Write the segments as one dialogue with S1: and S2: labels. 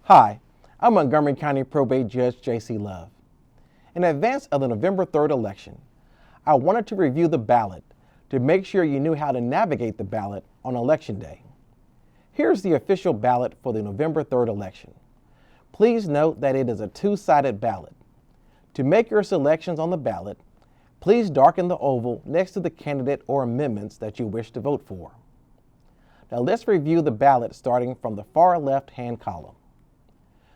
S1: Hi, I'm Montgomery County Probate Judge J.C. Love. In advance of the November 3rd election, I wanted to review the ballot to make sure you knew how to navigate the ballot on Election Day. Here's the official ballot for the November 3rd election. Please note that it is a two-sided ballot. To make your selections on the ballot, please darken the oval next to the candidate or amendments that you wish to vote for. Now let's review the ballot starting from the far left-hand column.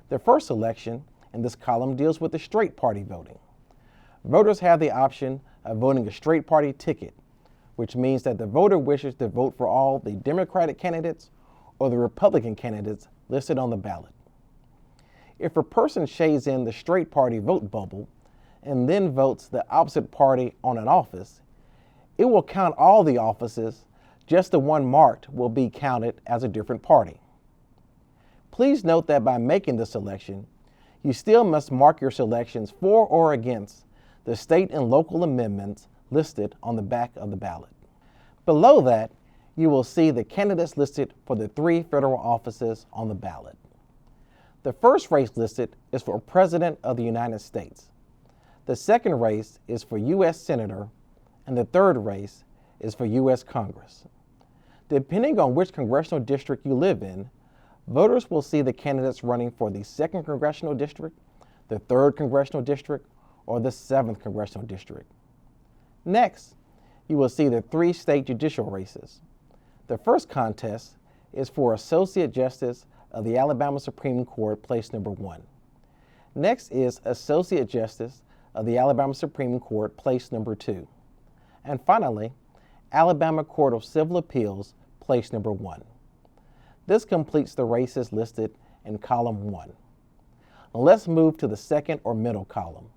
S1: The first selection in this column deals with the straight party voting. Voters have the option of voting a straight party ticket, which means that the voter wishes to vote for all the Democratic candidates or the Republican candidates listed on the ballot. If a person shades in the straight party vote bubble and then votes the opposite party on an office, it will count all the offices, just the one marked will be counted as a different party. Please note that by making the selection, you still must mark your selections for or against the state and local amendments listed on the back of the ballot. Below that, you will see the candidates listed for the 3 federal offices on the ballot. The first race listed is for President of the United States. The second race is for U.S. Senator, and the third race is for U.S. Congress. Depending on which congressional district you live in, voters will see the candidates running for the 2nd Congressional District, the 3rd Congressional District, or the 7th Congressional District. Next, you will see the 3 state judicial races. The first contest is for Associate Justice of the Alabama Supreme Court, place number 1. Next is Associate Justice of the Alabama Supreme Court, place number 2. And finally, Alabama Court of Civil Appeals, place number 1. This completes the races listed in column 1. Now let's move to the second or middle column.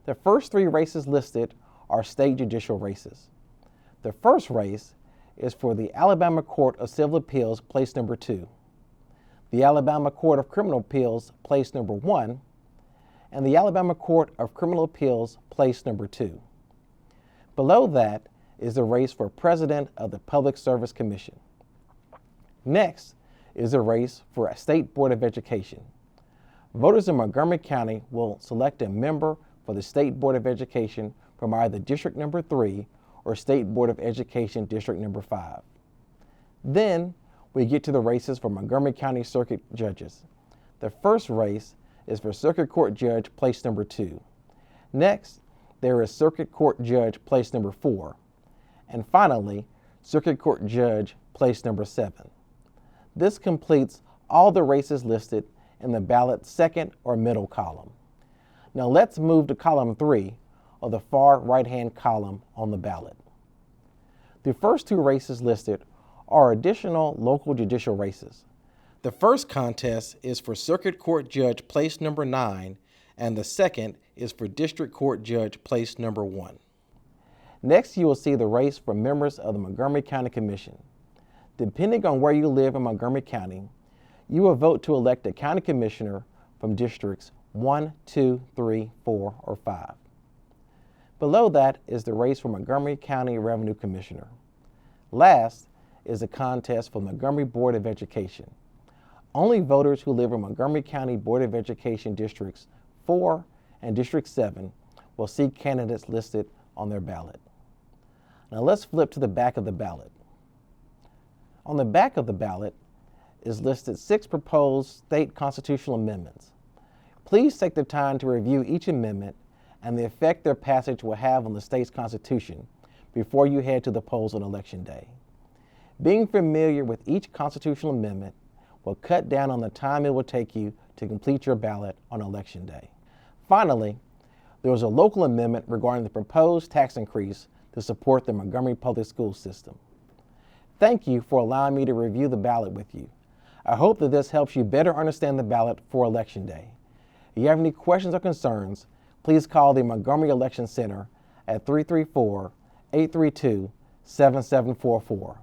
S1: The first 3 races listed are state judicial races. The first race is for the Alabama Court of Civil Appeals, place number 2, the Alabama Court of Criminal Appeals, place number 1, and the Alabama Court of Criminal Appeals, place number 2. Below that is the race for President of the Public Service Commission. Next is a race for a State Board of Education. Voters in Montgomery County will select a member for the State Board of Education from either District number 3 or State Board of Education District number 5. Then we get to the races for Montgomery County Circuit Judges. The first race is for Circuit Court Judge, place number 2. Next, there is Circuit Court Judge, place number 4. And finally, Circuit Court Judge, place number 7. This completes all the races listed in the ballot's second or middle column. Now let's move to column 3, or the far right-hand column on the ballot. The first 2 races listed are additional local judicial races. The first contest is for Circuit Court Judge, place number 9, and the second is for District Court Judge, place number 1. Next, you will see the race for members of the Montgomery County Commission. Depending on where you live in Montgomery County, you will vote to elect a county commissioner from districts 1, 2, 3, 4, or 5. Below that is the race for Montgomery County Revenue Commissioner. Last is the contest for Montgomery Board of Education. Only voters who live in Montgomery County Board of Education Districts 4 and District 7 will see candidates listed on their ballot. Now let's flip to the back of the ballot. On the back of the ballot is listed 6 proposed state constitutional amendments. Please take the time to review each amendment and the effect their passage will have on the state's constitution before you head to the polls on Election Day. Being familiar with each constitutional amendment will cut down on the time it will take you to complete your ballot on Election Day. Finally, there was a local amendment regarding the proposed tax increase to support the Montgomery Public School System. Thank you for allowing me to review the ballot with you. I hope that this helps you better understand the ballot for Election Day. If you have any questions or concerns, please call the Montgomery Election Center at 334-832-7744.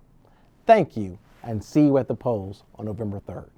S1: Thank you, and see you at the polls on November 3rd.